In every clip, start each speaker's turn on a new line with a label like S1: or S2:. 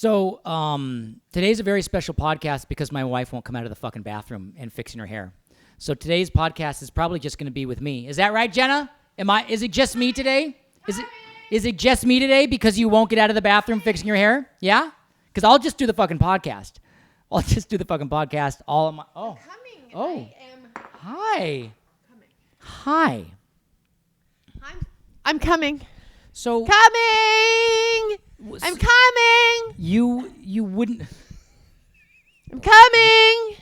S1: So, today's a very special podcast because my wife won't come out of the fucking bathroom and fixing her hair. So today's podcast is probably just going to be with me. Is that right, Jenna? Is it just me today? Is it just me today because you won't get out of the bathroom fixing your hair? Yeah? Because I'll just do the fucking podcast. All of my... Oh.
S2: Coming.
S1: Oh.
S2: I am
S1: Hi.
S2: coming.
S1: Hi.
S2: I'm coming.
S1: So...
S2: Coming! I'm coming!
S1: You wouldn't...
S2: I'm coming!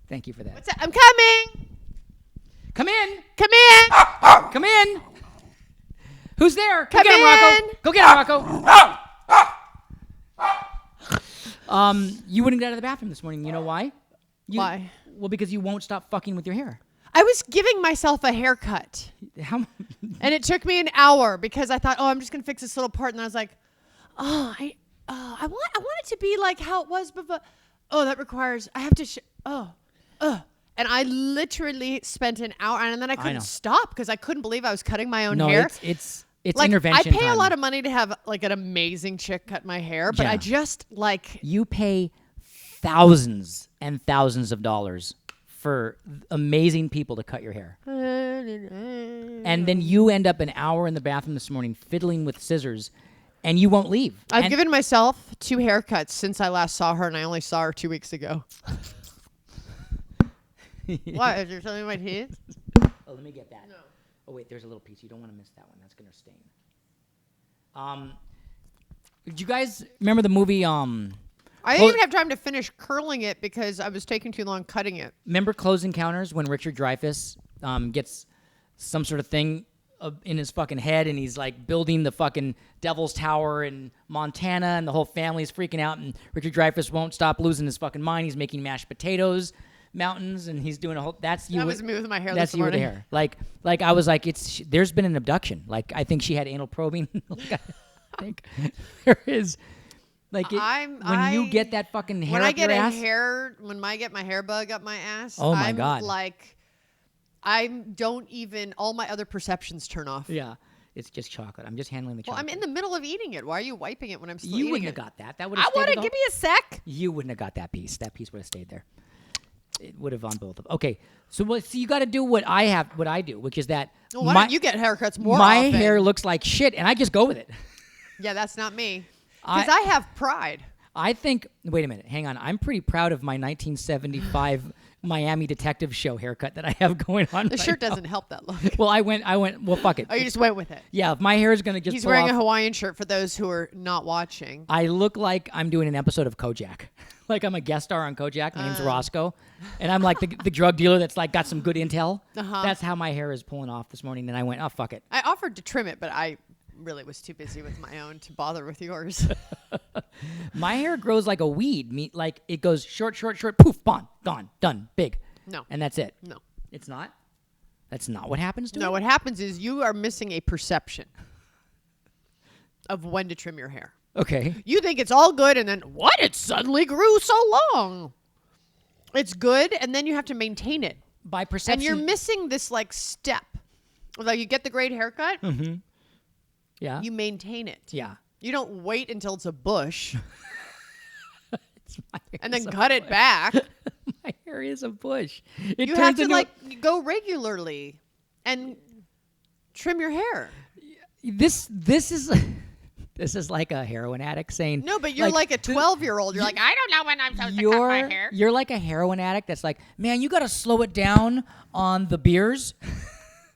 S1: Thank you for that.
S2: What's that? I'm coming!
S1: Come in.
S2: Come in!
S1: Come in. Who's there? Go
S2: Come
S1: get him, Rocco.
S2: in.
S1: Go get him, Rocco. You wouldn't get out of the bathroom this morning. You know why?
S2: Why?
S1: Well, because you won't stop fucking with your hair.
S2: I was giving myself a haircut.
S1: How?
S2: And it took me an hour because I thought, I'm just going to fix this little part. And I was like, I want it to be like how it was before. Oh, that requires, I have to, And I literally spent an hour, and then I couldn't stop because I couldn't believe I was cutting my own hair.
S1: No, it's
S2: like,
S1: intervention
S2: I pay
S1: time.
S2: a lot of money to have like an amazing chick cut my hair, but I just like...
S1: You pay thousands and thousands of dollars for amazing people to cut your hair. And then you end up an hour in the bathroom this morning fiddling with scissors, and you won't leave.
S2: I've given myself 2 haircuts since I last saw her, and I only saw her 2 weeks ago. What? Is there something in my teeth?
S1: Oh, let me get that.
S2: No.
S1: Oh, wait, there's a little piece. You don't want to miss that one. That's going to stain. Did you guys remember the movie...
S2: I didn't even have time to finish curling it because I was taking too long cutting it.
S1: Remember Close Encounters when Richard Dreyfuss gets some sort of thing in his fucking head and he's like building the fucking Devil's Tower in Montana and the whole family's freaking out and Richard Dreyfuss won't stop losing his fucking mind. He's making mashed potatoes mountains and he's doing a whole... That was
S2: me with my hair
S1: That's
S2: this
S1: you with
S2: morning.
S1: the hair. Like I was like, there's been an abduction. Like I think she had anal probing. I think there is... Like when you get that fucking hair up your ass.
S2: When I get my hair bug up my ass.
S1: Oh my God.
S2: Like, all my other perceptions turn off.
S1: Yeah, it's just chocolate. I'm just handling the chocolate.
S2: Well, I'm in the middle of eating it. Why are you wiping it when I'm still eating it?
S1: You wouldn't have got that. That would have.
S2: I want to give me a sec.
S1: You wouldn't have got that piece. That piece would have stayed there. It would have on both of. Okay, so you got to do what I do, which is that.
S2: Well, why don't you get haircuts more
S1: my
S2: often?
S1: hair looks like shit, and I just go with it.
S2: Yeah, that's not me. Because I have pride.
S1: I think. Wait a minute. Hang on. I'm pretty proud of my 1975 Miami Detective Show haircut that I have going on.
S2: The shirt doesn't help that look.
S1: Well, I went. Well, fuck it.
S2: Oh, you just went with it.
S1: Yeah, if my hair is gonna just.
S2: He's wearing a Hawaiian shirt for those who are not watching.
S1: I look like I'm doing an episode of Kojak. Like I'm a guest star on Kojak. My name's Roscoe, and I'm like the drug dealer that's like got some good intel. That's how my hair is pulling off this morning. And I went, oh fuck it.
S2: I offered to trim it, but I really was too busy with my own to bother with yours.
S1: My hair grows like a weed. Like it goes short, poof, gone, done, big.
S2: No.
S1: And that's it.
S2: No.
S1: It's not? That's not what happens to
S2: No,
S1: it?
S2: what happens is you are missing a perception of when to trim your hair.
S1: Okay.
S2: You think it's all good, and then, what? It suddenly grew so long. It's good, and then you have to maintain it.
S1: By perception.
S2: And you're missing this, like, step. Like, you get the great haircut.
S1: Mm-hmm. Yeah.
S2: You maintain it.
S1: Yeah.
S2: You don't wait until it's a bush
S1: My hair
S2: and then
S1: is a
S2: cut it
S1: bush.
S2: back.
S1: My hair is a bush.
S2: You have to, like, go regularly and trim your hair.
S1: This is... This is like a heroin addict saying...
S2: No, but you're like a 12-year-old. You're like, I don't know when I'm supposed to cut my hair.
S1: You're like a heroin addict that's like, man, you got to slow it down on the beers.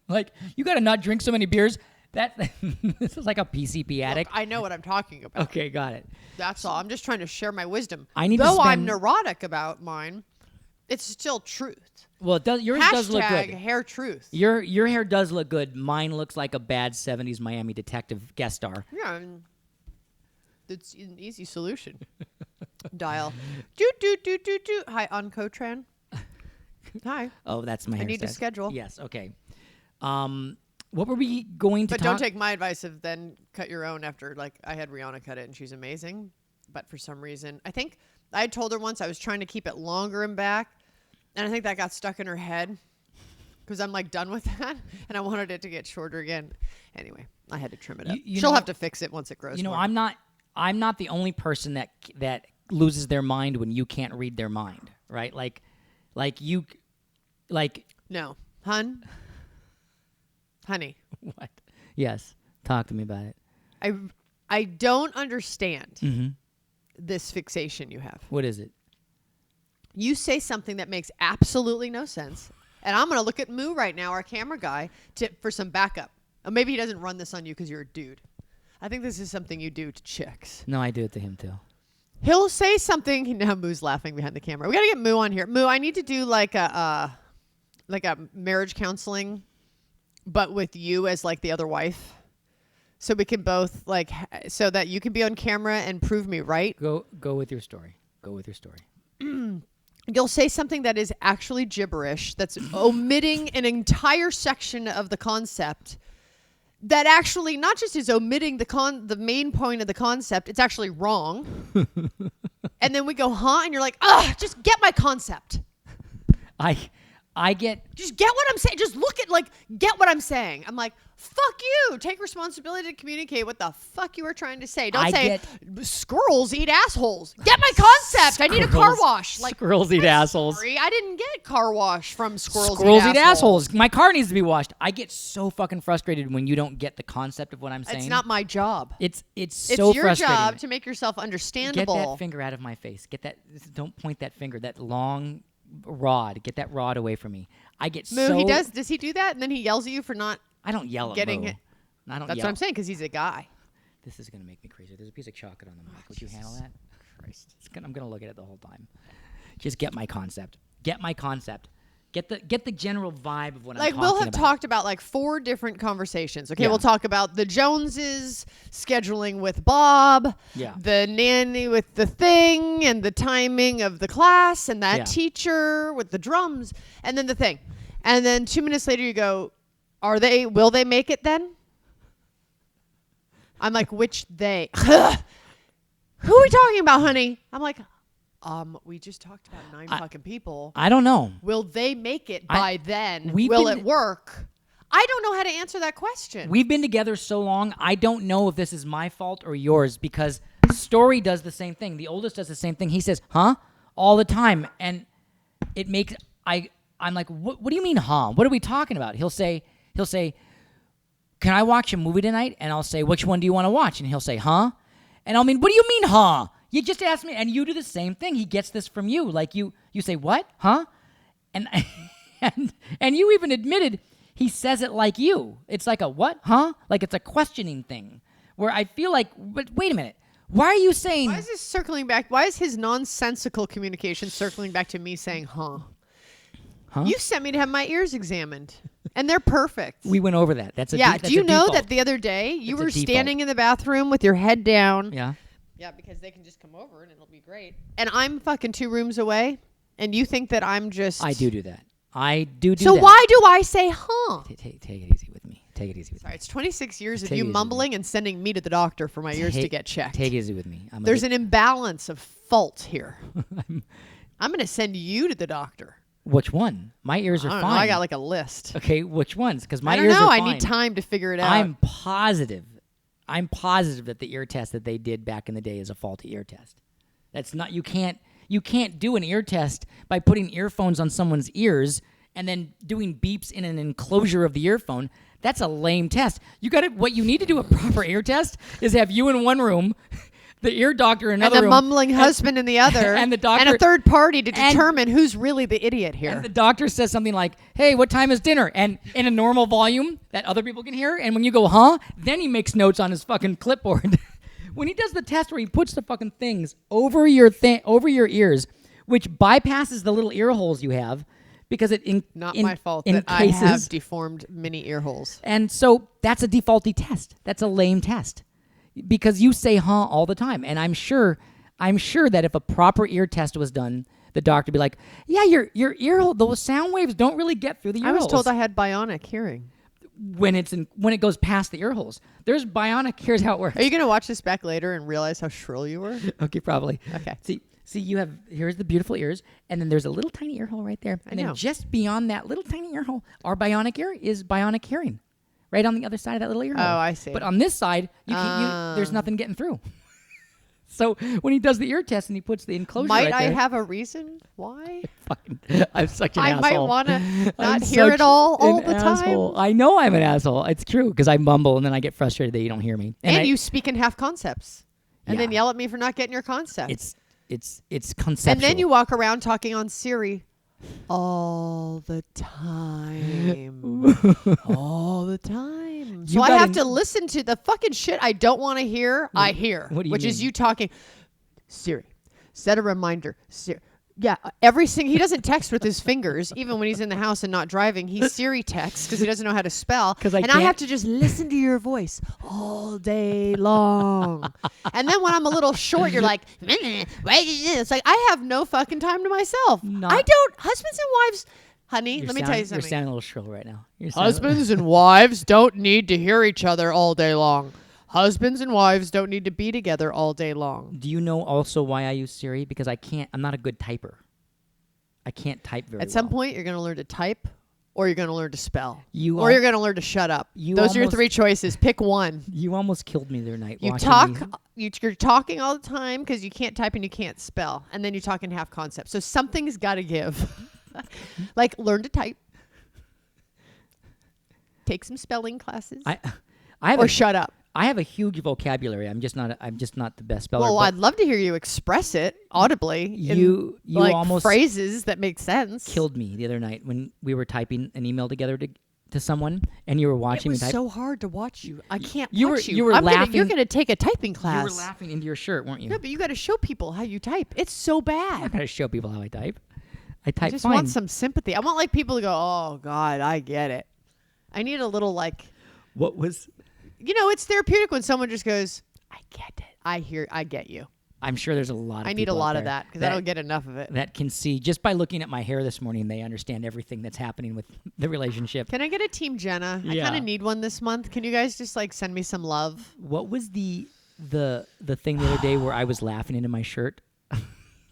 S1: Like, you got to not drink so many beers. This is like a PCP addict.
S2: Look, I know what I'm talking about.
S1: Okay, got it.
S2: That's all. I'm just trying to share my wisdom.
S1: Though
S2: I'm neurotic about mine, it's still truth.
S1: Well, it does. Yours does look good.
S2: Hair truth.
S1: Your hair does look good. Mine looks like a bad 70s Miami Detective guest star.
S2: Yeah, it's an easy solution. Dial. Do. Hi, on Cotran. Hi.
S1: Oh, that's my hair.
S2: I need to schedule.
S1: Yes, okay. What were we going to
S2: But
S1: talk?
S2: don't take my advice of then cut your own after, like, I had Rihanna cut it, and she's amazing. But for some reason, I think I had told her once I was trying to keep it longer and back, and I think that got stuck in her head because I'm, like, done with that, and I wanted it to get shorter again. Anyway, I had to trim it up. She'll have to fix it once it grows more.
S1: I'm not... I'm not the only person that loses their mind when you can't read their mind, right? Like
S2: No. Honey.
S1: what? Yes. Talk to me about it.
S2: I don't understand
S1: Mm-hmm.
S2: this fixation you have.
S1: What is it?
S2: You say something that makes absolutely no sense, and I'm going to look at Moo right now, our camera guy, for some backup. Or maybe he doesn't run this on you because you're a dude. I think this is something you do to chicks.
S1: No, I do it to him too.
S2: He'll say something. Now Moo's laughing behind the camera. We got to get Moo on here. Moo, I need to do like a marriage counseling, but with you as like the other wife. So we can both so that you can be on camera and prove me right.
S1: Go with your story. Go with your story.
S2: You'll say something that is actually gibberish, that's omitting an entire section of the concept, that actually not just is omitting the main point of the concept, it's actually wrong. And then we go, and you're like, just get my concept.
S1: I get...
S2: Just get what I'm saying. Just look at, get what I'm saying. I'm like, fuck you. Take responsibility to communicate what the fuck you were trying to say. Don't say, squirrels eat assholes. Get my concept. I need a car wash.
S1: Squirrels eat assholes.
S2: Sorry, I didn't get car wash from squirrels
S1: eat assholes. My car needs to be washed. I get so fucking frustrated when you don't get the concept of what I'm saying.
S2: It's not my job.
S1: It's so
S2: frustrating. It's your job to make yourself understandable.
S1: Get that finger out of my face. Don't point that finger, that long... rod. Get that rod away from me. I get
S2: Moo, he does. Does he do that? And then he yells at you for not.
S1: I don't yell at Moo. I don't.
S2: That's
S1: yell.
S2: what I'm saying because he's a guy.
S1: This is gonna make me crazy. There's a piece of chocolate on the mic. Would you handle that? Christ, I'm gonna look at it the whole time. Just get my concept. Get my concept. Get the general vibe of what I'm talking about.
S2: We'll have talked about 4 different conversations. Okay,
S1: yeah.
S2: We'll talk about the Joneses scheduling with Bob.
S1: Yeah.
S2: The nanny with the thing and the timing of the class and that teacher with the drums and then the thing. And then 2 minutes later you go, will they make it then? I'm like, which they? Who are we talking about, honey? I'm like, we just talked about 9 fucking people.
S1: I don't know.
S2: Will they make it by then?
S1: Will
S2: it work? I don't know how to answer that question.
S1: We've been together so long, I don't know if this is my fault or yours because Story does the same thing. The oldest does the same thing. He says, all the time. And it makes, I'm like, what do you mean, What are we talking about? He'll say, can I watch a movie tonight? And I'll say, which one do you want to watch? And he'll say, And I'll mean, what do you mean, You just asked me, and you do the same thing. He gets this from you. Like you say, what? And and you even admitted he says it like you. It's like a what? Like it's a questioning thing. Where I feel like, but wait a minute. Why are you saying...
S2: Why is this circling back? Why is his nonsensical communication circling back to me saying, You sent me to have my ears examined. And they're perfect.
S1: We went over that. That's a
S2: do you know that the other day you were standing in the bathroom with your head down?
S1: Yeah.
S2: Yeah, because they can just come over and it'll be great. And I'm fucking 2 rooms away, and you think that I'm just...
S1: I do that. I do that.
S2: So why do I say,
S1: Take it easy with me. Take it easy with me.
S2: Sorry, it's 26 years of you mumbling and sending me to the doctor for my ears to get checked.
S1: Take it easy with me.
S2: There's an imbalance of fault here. I'm going to send you to the doctor.
S1: Which one? My ears are fine.
S2: I got a list.
S1: Okay, which ones? Because my
S2: ears
S1: are fine.
S2: I need time to figure it out.
S1: I'm positive that the ear test that they did back in the day is a faulty ear test. That's not, you can't do an ear test by putting earphones on someone's ears and then doing beeps in an enclosure of the earphone. That's a lame test. What you need to do a proper ear test is have you in one room, the ear doctor in another room.
S2: And the mumbling husband in the other.
S1: And the doctor.
S2: And a third party to determine who's really the idiot here.
S1: And the doctor says something like, hey, what time is dinner? And in a normal volume that other people can hear. And when you go, then he makes notes on his fucking clipboard. When he does the test where he puts the fucking things over your ears, which bypasses the little ear holes you have, because it
S2: my fault that I have deformed mini ear holes.
S1: And so that's a defaulty test. That's a lame test. Because you say all the time. And I'm sure that if a proper ear test was done, the doctor would be like, yeah, your ear hole, those sound waves don't really get through the ear holes.
S2: I was told I had bionic hearing.
S1: When it goes past the ear holes. There's bionic, here's how it works.
S2: Are you going to watch this back later and realize how shrill you were?
S1: Okay, probably.
S2: Okay.
S1: See, here's the beautiful ears, and then there's a little tiny ear hole right there. And then just beyond that little tiny ear hole, our bionic ear is bionic hearing. Right on the other side of that little ear hole.
S2: Oh, I see.
S1: But on this side, there's nothing getting through. So when he does the ear test and he puts the enclosure
S2: Might
S1: right
S2: I
S1: there,
S2: have a reason why?
S1: I'm such an
S2: I
S1: asshole.
S2: might want to
S1: I'm
S2: not hear
S1: such
S2: it all
S1: an
S2: the
S1: asshole.
S2: time.
S1: I know I'm an asshole. It's true because I mumble and then I get frustrated that you don't hear me.
S2: And you speak in half concepts. And then
S1: Yeah.
S2: yell at me for not getting your concept.
S1: It's conceptual.
S2: And then you walk around talking on Siri all the time. All the time. So I have to listen to the fucking shit I don't want to hear. I hear.
S1: What do you
S2: which is
S1: mean?
S2: you talking. Siri, set a reminder. Siri. Yeah, everything. He doesn't text with his fingers, even when he's in the house and not driving. He Siri texts because he doesn't know how to spell. I have to just listen to your voice all day long. And then when I'm a little short, you're like, it's like I have no fucking time to myself. I don't. Husbands and wives, honey, let me tell you
S1: You're
S2: something.
S1: sounding a little shrill right now.
S2: Husbands and wives don't need to hear each other all day long. Husbands and wives don't need to be together all day long.
S1: Do you know also why I use Siri? Because I'm not a good typer. I can't type very well.
S2: At some point, you're going to learn to type, or you're going to learn to spell,
S1: you're
S2: going to learn to shut up. Those are your three choices. Pick one.
S1: You almost killed me the other night.
S2: You're talking all the time because you can't type and you can't spell, and then you talk in half concept. So something's got to give. Like learn to type, take some spelling classes, shut up.
S1: I have a huge vocabulary. I'm just not the best speller.
S2: Well, I'd love to hear you express it audibly.
S1: You
S2: like
S1: almost
S2: phrases that make sense.
S1: Killed me the other night when we were typing an email together to someone, and you were watching me type.
S2: It was so hard to watch you. I can't
S1: you
S2: watch
S1: were,
S2: you.
S1: You were laughing.
S2: You're going to take a typing class.
S1: You were laughing into your shirt, weren't you?
S2: No, but you got to show people how you type. It's so bad.
S1: I'm not going to show people how I type. I type
S2: I just
S1: fine.
S2: want some sympathy. I want like people to go, oh, God, I get it. I need a little like...
S1: What was...
S2: it's therapeutic when someone just goes, I get it. I get you.
S1: I'm sure there's a lot of
S2: I need a
S1: people
S2: lot
S1: out
S2: of
S1: there
S2: that because I don't get enough of it.
S1: That can see, just by looking at my hair this morning, they understand everything that's happening with the relationship.
S2: Can I get a Team Jenna?
S1: Yeah.
S2: I kind of need one this month. Can you guys just like send me some love?
S1: What was the thing the other day where I was laughing into my shirt?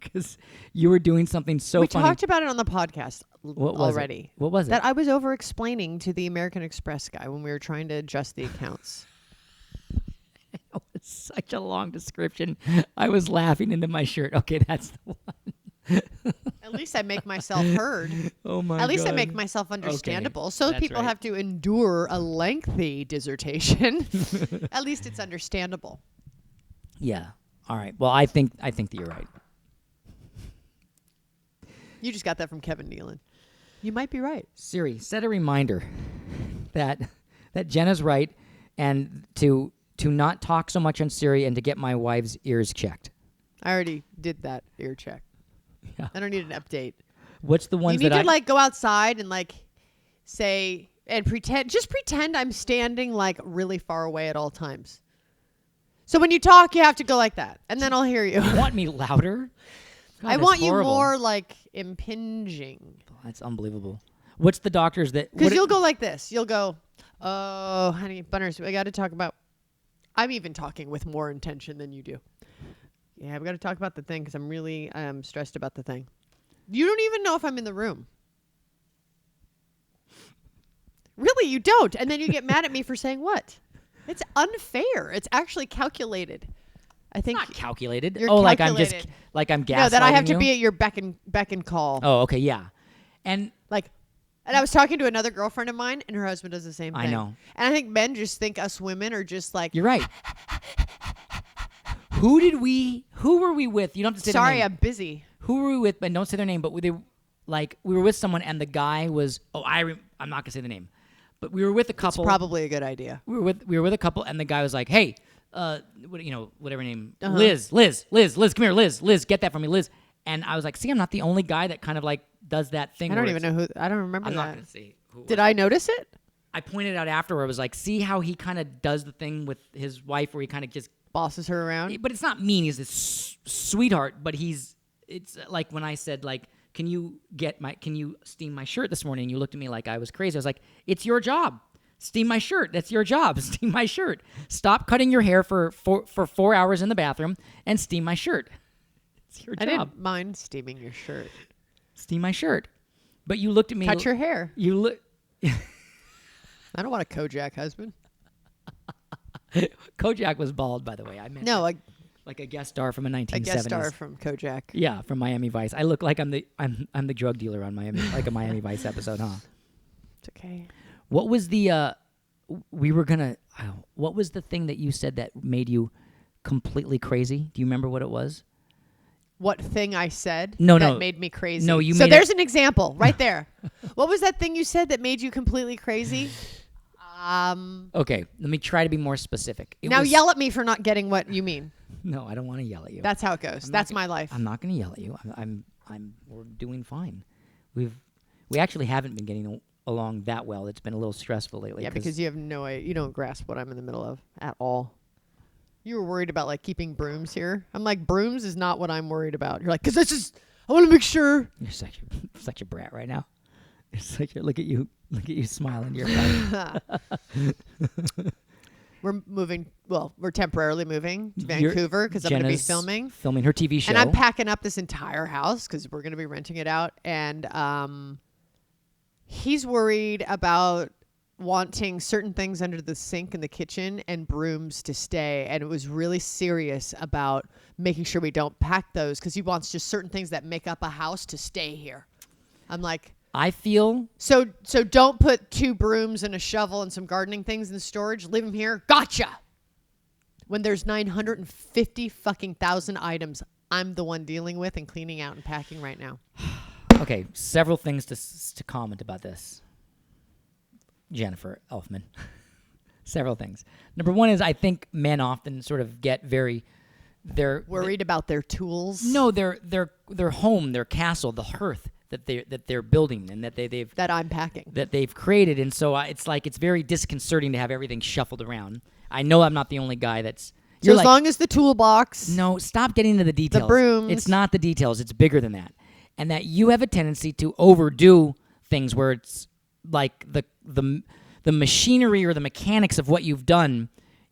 S1: Because you were doing something so
S2: we
S1: funny.
S2: talked about it on the podcast already.
S1: What was it?
S2: That I was over explaining to the American Express guy when we were trying to adjust the accounts.
S1: It was such a long description. I was laughing into my shirt. Okay, that's the one.
S2: At least I make myself heard.
S1: Oh my God.
S2: At least I make myself understandable.
S1: Okay,
S2: so
S1: that's
S2: people
S1: right.
S2: have to endure a lengthy dissertation. At least it's understandable.
S1: Yeah. All right. Well, I think that you're right.
S2: You just got that from Kevin Nealon. You might be right.
S1: Siri, set a reminder that Jenna's right, and to not talk so much on Siri, and to get my wife's ears checked.
S2: I already did that ear check.
S1: Yeah.
S2: I don't need an update.
S1: What's the ones
S2: you need
S1: that
S2: to like go outside and like say and pretend I'm standing like really far away at all times. So when you talk, you have to go like that, and then I'll hear you.
S1: You want me louder? God,
S2: I
S1: that's
S2: want
S1: horrible.
S2: you more like impinging.
S1: That's unbelievable. What's the doctors that?
S2: Because you'll go like this. You'll go, oh, honey, Bunners, we got to talk about. I'm even talking with more intention than you do. Yeah, we got to talk about the thing because I'm really stressed about the thing. You don't even know if I'm in the room. Really, you don't. And then you get mad at me for saying what? It's unfair. It's actually calculated. I think
S1: not calculated.
S2: You're
S1: like
S2: calculated.
S1: I'm gaslighting
S2: No, that I have to
S1: you?
S2: be at your beck and call.
S1: Oh, okay, yeah. And
S2: I was talking to another girlfriend of mine, and her husband does the same thing.
S1: I know.
S2: And I think men just think us women are just like...
S1: You're right. Who were we with? You don't have to say
S2: Sorry,
S1: their name.
S2: I'm busy.
S1: Who were we with? But don't say their name. But we were with someone, and the guy was... I'm not going to say the name. But we were with a couple.
S2: It's probably a good idea.
S1: We were with a couple, and the guy was like, hey, whatever name.
S2: Uh-huh.
S1: Liz, come here, Liz, get that for me, Liz. And I was like, see, I'm not the only guy that kind of like does that thing.
S2: I don't even know who... I don't remember
S1: I'm
S2: that.
S1: not going to say who it was.
S2: Did I notice it?
S1: I pointed out afterward. I was like, see how he kind of does the thing with his wife where he kind of just...
S2: Bosses her around?
S1: But it's not mean. He's this sweetheart, but it's like when I said, like, can you steam my shirt this morning? And you looked at me like I was crazy. I was like, it's your job. Steam my shirt. That's your job. Steam my shirt. Stop cutting your hair for 4 hours in the bathroom and steam my shirt. It's your job.
S2: I didn't mind steaming your shirt.
S1: Steam my shirt. But you looked at me.
S2: Cut your hair.
S1: You look.
S2: I don't want a Kojak husband.
S1: Kojak was bald, by the way. I meant
S2: No,
S1: that. Like a guest star from a 1970s.
S2: A guest star from Kojak.
S1: Yeah, from Miami Vice. I look like I'm the drug dealer on Miami, like a Miami Vice episode, huh?
S2: It's okay.
S1: What was the what was the thing that you said that made you completely crazy? Do you remember what it was?
S2: What thing I said
S1: No,
S2: that
S1: no.
S2: made me crazy?
S1: No, you
S2: So
S1: made
S2: there's an example right there. What was that thing you said that made you completely crazy?
S1: Okay, let me try to be more specific.
S2: Now yell at me for not getting what you mean.
S1: No, I don't want to yell at you.
S2: That's how it goes. That's my life.
S1: I'm not going to yell at you. We're doing fine. We actually haven't been getting along that well. It's been a little stressful lately.
S2: Yeah, because you have you don't grasp what I'm in the middle of at all. You were worried about like keeping brooms here. I'm like, brooms is not what I'm worried about. You're like, because I want to make sure.
S1: You're such a brat right now. Look at you smiling to your friend.
S2: We're moving. Well, we're temporarily moving to Vancouver because I'm going to be filming
S1: her TV show.
S2: And I'm packing up this entire house because we're going to be renting it out. And he's worried about wanting certain things under the sink in the kitchen and brooms to stay. And it was really serious about making sure we don't pack those because he wants just certain things that make up a house to stay here. I'm like,
S1: I feel
S2: so don't put 2 brooms and a shovel and some gardening things in storage. Leave them here. Gotcha. When there's 950 fucking thousand items, I'm the one dealing with and cleaning out and packing right now.
S1: Okay, several things to comment about this. Jennifer Elfman. Several things. Number one is I think men often sort of get they're
S2: worried about their tools.
S1: No, their home, their castle, the hearth that they're building and that
S2: I'm packing,
S1: that they've created, and so it's like it's very disconcerting to have everything shuffled around. I know I'm not the only guy that's.
S2: So as long as the toolbox.
S1: No, stop getting into the details.
S2: The brooms.
S1: It's not the details. It's bigger than that, and that you have a tendency to overdo things where it's like the machinery or the mechanics of what you've done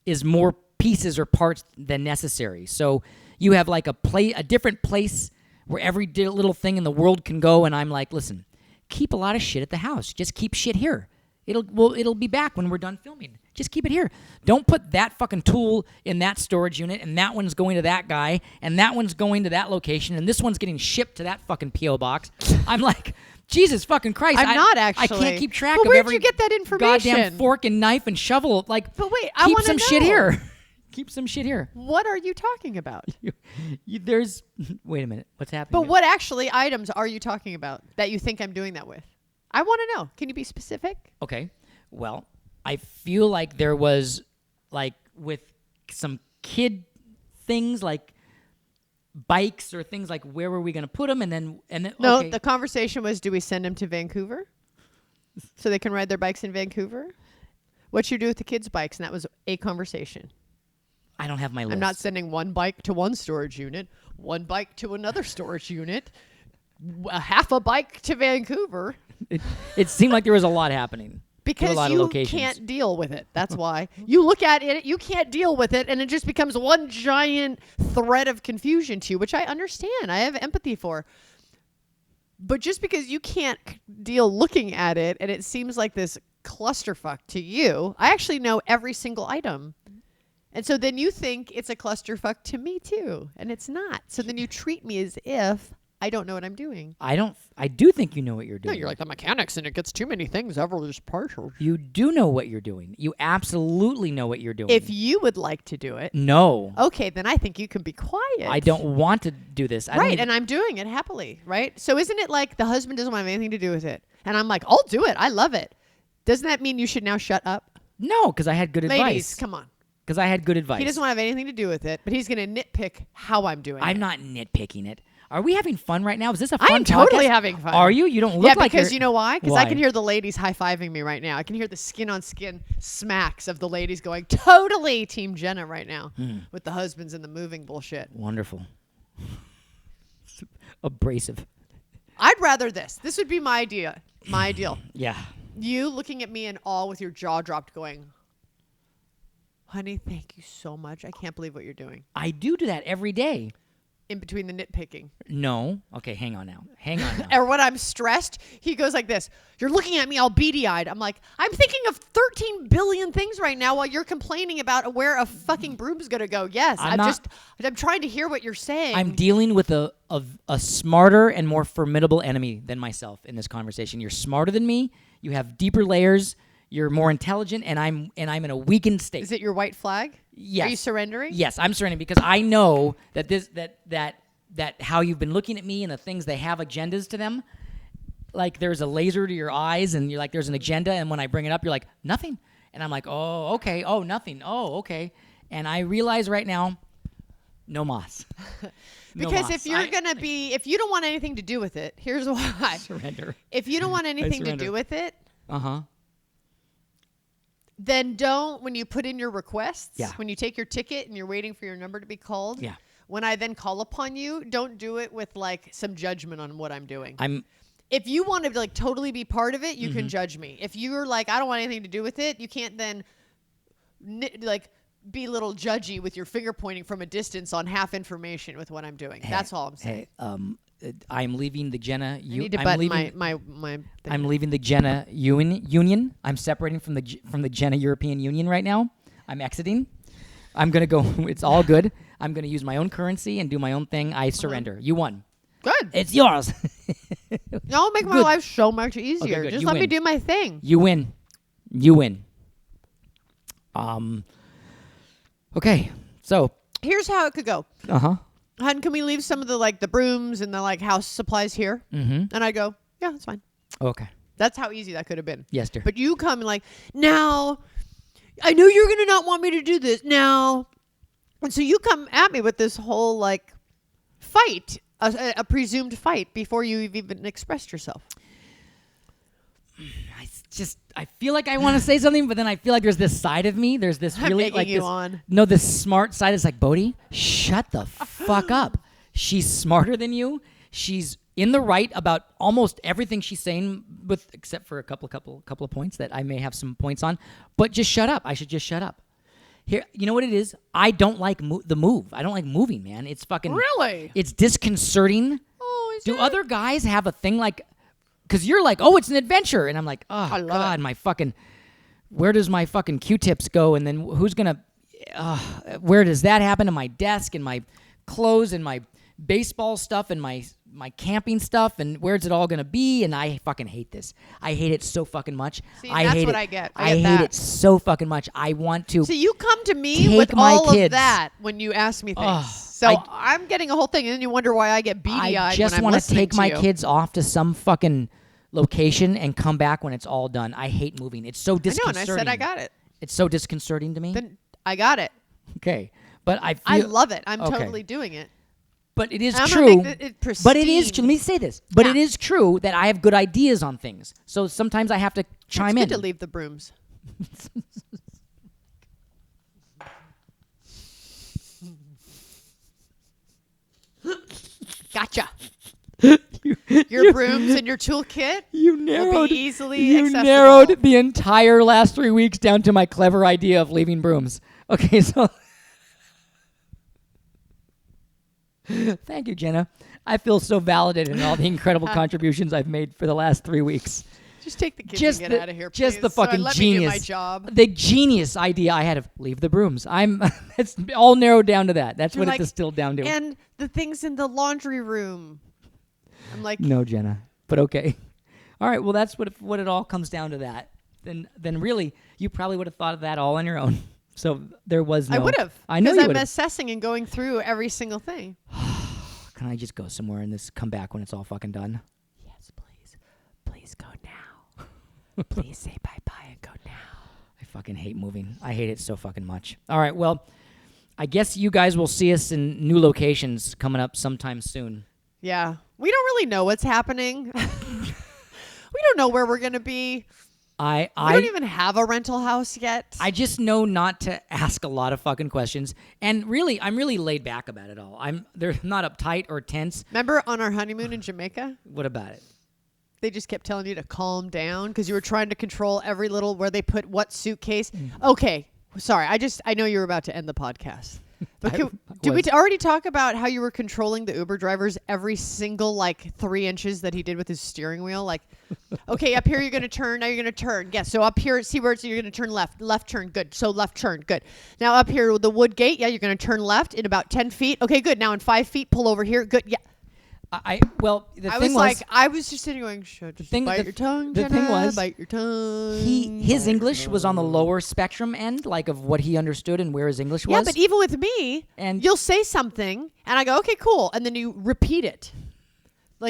S1: is more pieces or parts than necessary. So you have like a different place where every little thing in the world can go, and I'm like, listen, keep a lot of shit at the house. Just keep shit here. It'll be back when we're done filming. Just keep it here. Don't put that fucking tool in that storage unit, and that one's going to that guy, and that one's going to that location, and this one's getting shipped to that fucking P.O. box. I'm like, Jesus fucking Christ.
S2: I'm not actually.
S1: I can't keep track
S2: but
S1: of every
S2: where'd you get that information?
S1: goddamn fork and knife and shovel. Like,
S2: but wait, I
S1: keep
S2: want to
S1: some
S2: know.
S1: shit here. Keep some shit here.
S2: What are you talking about?
S1: There's. Wait a minute. What's happening?
S2: But what actually items are you talking about that you think I'm doing that with? I want to know. Can you be specific?
S1: Okay. Well, I feel like there was, like, with some kid things, like bikes or things like where were we going to put them, and then
S2: no.
S1: Okay.
S2: The conversation was, do we send them to Vancouver so they can ride their bikes in Vancouver? What you do with the kids' bikes, and that was a conversation.
S1: I don't have my list.
S2: I'm not sending one bike to one storage unit, one bike to another storage unit, half a bike to Vancouver.
S1: It seemed like there was a lot happening.
S2: Because
S1: a lot
S2: you
S1: of locations.
S2: can't deal with it. That's why. You look at it, you can't deal with it, and it just becomes one giant thread of confusion to you, which I understand. I have empathy for. But just because you can't deal looking at it, and it seems like this clusterfuck to you, I actually know every single item. And so then you think it's a clusterfuck to me too, and it's not. So then you treat me as if I don't know what I'm doing.
S1: I do think you know what you're doing.
S2: No, you're like the mechanics, and it gets too many things ever just partial.
S1: You do know what you're doing. You absolutely know what you're doing.
S2: If you would like to do it.
S1: No.
S2: Okay, then I think you can be quiet.
S1: I don't want to do this.
S2: Right, and I'm doing it happily, right? So isn't it like the husband doesn't want anything to do with it? And I'm like, I'll do it. I love it. Doesn't that mean you should now shut up?
S1: No, because I had good advice.
S2: Ladies, come on.
S1: Because I had good advice.
S2: He doesn't want to have anything to do with it, but he's going to nitpick how I'm doing it.
S1: I'm not nitpicking it. Are we having fun right now? Is this a fun
S2: I'm totally
S1: podcast?
S2: having fun.
S1: Are you? You don't look like
S2: because you know why? Because I
S1: Why?
S2: can hear the ladies high-fiving me right now. I can hear the skin-on-skin smacks of the ladies going, totally Team Jenna right now with the husbands and the moving bullshit.
S1: Wonderful. Abrasive.
S2: I'd rather this. This would be my idea. My ideal.
S1: Yeah.
S2: You looking at me in awe with your jaw dropped going, honey, thank you so much. I can't believe what you're doing.
S1: I do that every day.
S2: In between the nitpicking.
S1: No. Okay, hang on now.
S2: Or when I'm stressed, he goes like this. You're looking at me all beady-eyed. I'm like, I'm thinking of 13 million things right now while you're complaining about where a fucking broom's gonna go. Yes, I'm trying to hear what you're saying.
S1: I'm dealing with a smarter and more formidable enemy than myself in this conversation. You're smarter than me. You have deeper layers. You're more intelligent, and I'm in a weakened state.
S2: Is it your white flag?
S1: Yes.
S2: Are you surrendering?
S1: Yes, I'm surrendering because I know that that how you've been looking at me and the things they have agendas to them. Like there's a laser to your eyes, and you're like, there's an agenda, and when I bring it up, you're like, nothing. And I'm like, oh, okay. Oh, nothing. Oh, okay. And I realize right now, no mas. No
S2: because
S1: mas.
S2: if if you don't want anything to do with it, here's why.
S1: Surrender.
S2: If you don't want anything to do with it, then don't, when you put in your requests, when you take your ticket and you're waiting for your number to be called, when I then call upon you, don't do it with like some judgment on what I'm doing. If you want to like totally be part of it, you can judge me. If you're like, I don't want anything to do with it, you can't then like be a little judgy with your finger pointing from a distance on half information with what I'm doing. That's all I'm saying.
S1: I'm leaving the Jenna.
S2: I need to button my thing.
S1: I'm leaving the Jenna Union. I'm separating from the Jenna European Union right now. I'm exiting. I'm gonna go. It's all good. I'm gonna use my own currency and do my own thing. I surrender. You won.
S2: Good.
S1: It's yours.
S2: Y'all make my life so much easier.
S1: Okay,
S2: Just let me do my thing.
S1: You win. You win. Okay. So
S2: here's how it could go. Hun, can we leave some of the brooms and the like house supplies here? And I go, yeah, that's fine.
S1: Okay.
S2: That's how easy that could have been.
S1: Yes, dear.
S2: But you come like, now, I know you're gonna not want me to do this now, and so you come at me with this whole like fight. A presumed fight before you've even expressed yourself.
S1: I feel like I want to say something, but then I feel like there's this side of me. There's this really like
S2: you
S1: this.
S2: On.
S1: No, this smart side is like, Bodhi, shut the fuck up. She's smarter than you. She's in the right about almost everything she's saying, except for a couple of points that I may have some points on. But just shut up. I should just shut up. Here, you know what it is? I don't like the move. I don't like moving, man. It's fucking...
S2: Really?
S1: It's disconcerting.
S2: Oh,
S1: Do other guys have a thing like... Because you're like, oh, it's an adventure. And I'm like, oh, God, my fucking... Where does my fucking Q-tips go? And then who's going to... where does that happen? To my desk and my clothes and my baseball stuff and my camping stuff, and where's it all gonna be? And I fucking hate this. I hate it so fucking much.
S2: See, that's what I get.
S1: I hate it so fucking much. I want to.
S2: So you come to me with all of that when you ask me things. So I'm getting a whole thing, and then you wonder why I get beady-eyed.
S1: I just want to take my kids off to some fucking location and come back when it's all done. I hate moving. It's so disconcerting.
S2: I know, and I said I got it.
S1: It's so disconcerting to me.
S2: Then I got it.
S1: Okay, but
S2: I love it. I'm totally doing it.
S1: But it is true. But it is true. Let me say this. But it is true that I have good ideas on things. So sometimes I have to chime in.
S2: It's good to leave the brooms. Gotcha. Your brooms and your toolkit will be easily accessible.
S1: You narrowed the entire last 3 weeks down to my clever idea of leaving brooms. Okay, so... Thank you, Jenna. I feel so validated in all the incredible contributions I've made for the last 3 weeks.
S2: Just take the kids and get out of here, please.
S1: Just the fucking
S2: let
S1: genius.
S2: me do my job.
S1: The genius idea I had of leave the brooms. It's all narrowed down to that. That's what it's distilled down to.
S2: And the things in the laundry room. I'm like,
S1: no, Jenna. But okay. All right. Well, that's what it all comes down to. That. Then really, you probably would have thought of that all on your own. So there was no...
S2: I would have.
S1: I know you
S2: because
S1: would
S2: I'm
S1: have.
S2: assessing and going through every single thing.
S1: Can I just go somewhere and come back when it's all fucking done?
S2: Yes, please. Please go now. Please say bye-bye and go now.
S1: I fucking hate moving. I hate it so fucking much. All right, well, I guess you guys will see us in new locations coming up sometime soon.
S2: Yeah. We don't really know what's happening. We don't know where we're going to be. We don't even have a rental house yet.
S1: I just know not to ask a lot of fucking questions. And really, I'm really laid back about it all. They're not uptight or tense.
S2: Remember on our honeymoon in Jamaica?
S1: What about it?
S2: They just kept telling you to calm down because you were trying to control every little where they put what suitcase. Okay. Sorry. I know you were about to end the podcast. But Did
S1: was.
S2: we already talk about how you were controlling the Uber drivers every single 3 inches that he did with his steering wheel? Like, okay, up here you're gonna turn. Now you're gonna turn. Yes. So up here, see where you're gonna turn left. Left turn. Good. So left turn. Good. Now up here with the wood gate. Yeah, you're gonna turn left in about 10 feet. Okay, good. Now in 5 feet, pull over here. Good. Yeah. I was just sitting going, just bite your tongue, Jenna,
S1: thing was,
S2: bite your tongue.
S1: His English was on the lower spectrum end, like of what he understood and where his English was.
S2: Yeah, but even with me,
S1: And-
S2: you'll say something, and I go, okay, cool, and then you repeat it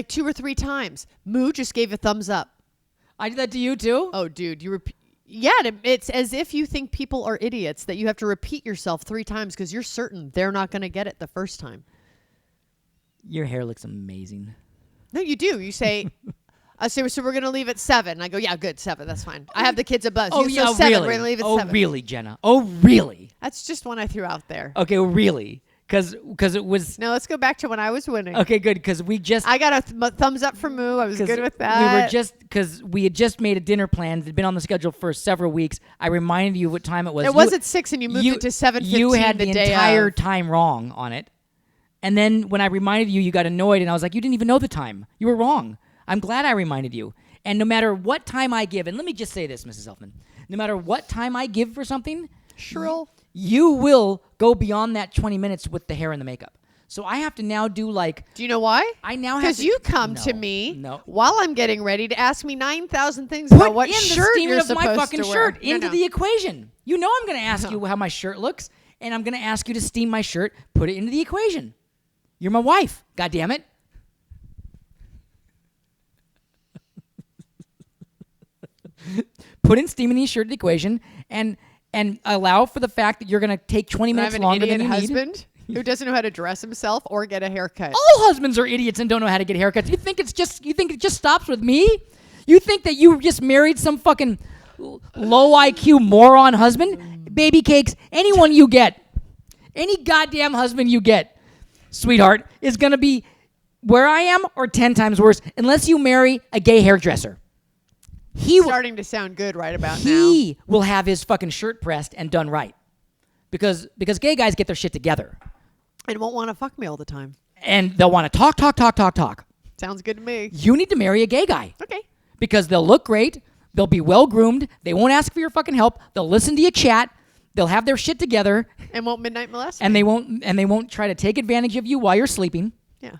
S2: 2 or 3 times. Moo just gave a thumbs up.
S1: I did that to you too.
S2: Oh, dude, you repeat. Yeah, it's as if you think people are idiots that you have to repeat yourself 3 times because you're certain they're not going to get it the first time.
S1: Your hair looks amazing.
S2: No, you do. You say, so we're going to leave at 7. I go, yeah, good, 7. That's fine. I have the kids at bus.
S1: Oh,
S2: yeah,
S1: yeah,
S2: 7.
S1: really?
S2: We're going to leave at
S1: Oh,
S2: 7.
S1: really, Jenna? Oh, really?
S2: That's just one I threw out there.
S1: Okay, really? Because it was...
S2: Now let's go back to when I was winning.
S1: Okay, good, because we just...
S2: I got a thumbs up from Moo. I was good with that.
S1: Because we had just made a dinner plan. It had been on the schedule for several weeks. I reminded you what time it was.
S2: It was at 6 and you moved it to 7:15
S1: You had the
S2: day
S1: entire
S2: of.
S1: time wrong on it. And then when I reminded you, you got annoyed, and I was like, you didn't even know the time. You were wrong. I'm glad I reminded you. And no matter what time I give, and let me just say this, Mrs. Elfman, no matter what time I give for something,
S2: Shrill.
S1: you will go beyond that 20 minutes with the hair and the makeup. So I have to now do
S2: Do you know why?
S1: I now have
S2: Because
S1: to...
S2: you come to
S1: No,
S2: me
S1: no.
S2: while I'm getting ready to ask me 9,000 things
S1: Put
S2: about what
S1: in the
S2: shirt
S1: steaming
S2: you're
S1: of my
S2: supposed
S1: fucking
S2: to wear.
S1: shirt into the equation. You know I'm going to ask you how my shirt looks, and I'm going to ask you to steam my shirt, put it into the equation. You're my wife. God damn it. Put in steaming the shirt into the equation and allow for the fact that you're going to take 20
S2: I
S1: minutes
S2: have an
S1: longer
S2: idiot
S1: than you need.
S2: husband who doesn't know how to dress himself or get a haircut.
S1: All husbands are idiots and don't know how to get haircuts. You think it just stops with me? You think that you just married some fucking low IQ moron husband? Baby cakes, anyone you get, any goddamn husband you get, sweetheart, is going to be where I am or 10 times worse unless you marry a gay hairdresser.
S2: Starting to sound good right about now.
S1: He will have his fucking shirt pressed and done right. Because gay guys get their shit together.
S2: And won't want to fuck me all the time.
S1: And they'll want to talk.
S2: Sounds good to me.
S1: You need to marry a gay guy.
S2: Okay.
S1: Because they'll look great. They'll be well groomed. They won't ask for your fucking help. They'll listen to you chat. They'll have their shit together.
S2: And won't midnight molest
S1: And
S2: me.
S1: they won't try to take advantage of you while you're sleeping.
S2: Yeah.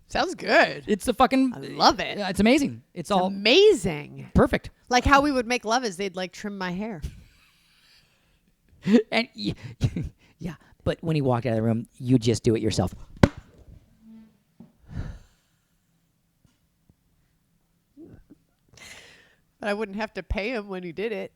S2: Sounds good.
S1: It's a fucking...
S2: I love it.
S1: It's amazing. It's all
S2: amazing.
S1: perfect.
S2: Like how we would make love is they'd trim my hair.
S1: And yeah, but when he walked out of the room, you just do it yourself.
S2: But I wouldn't have to pay him when he did it.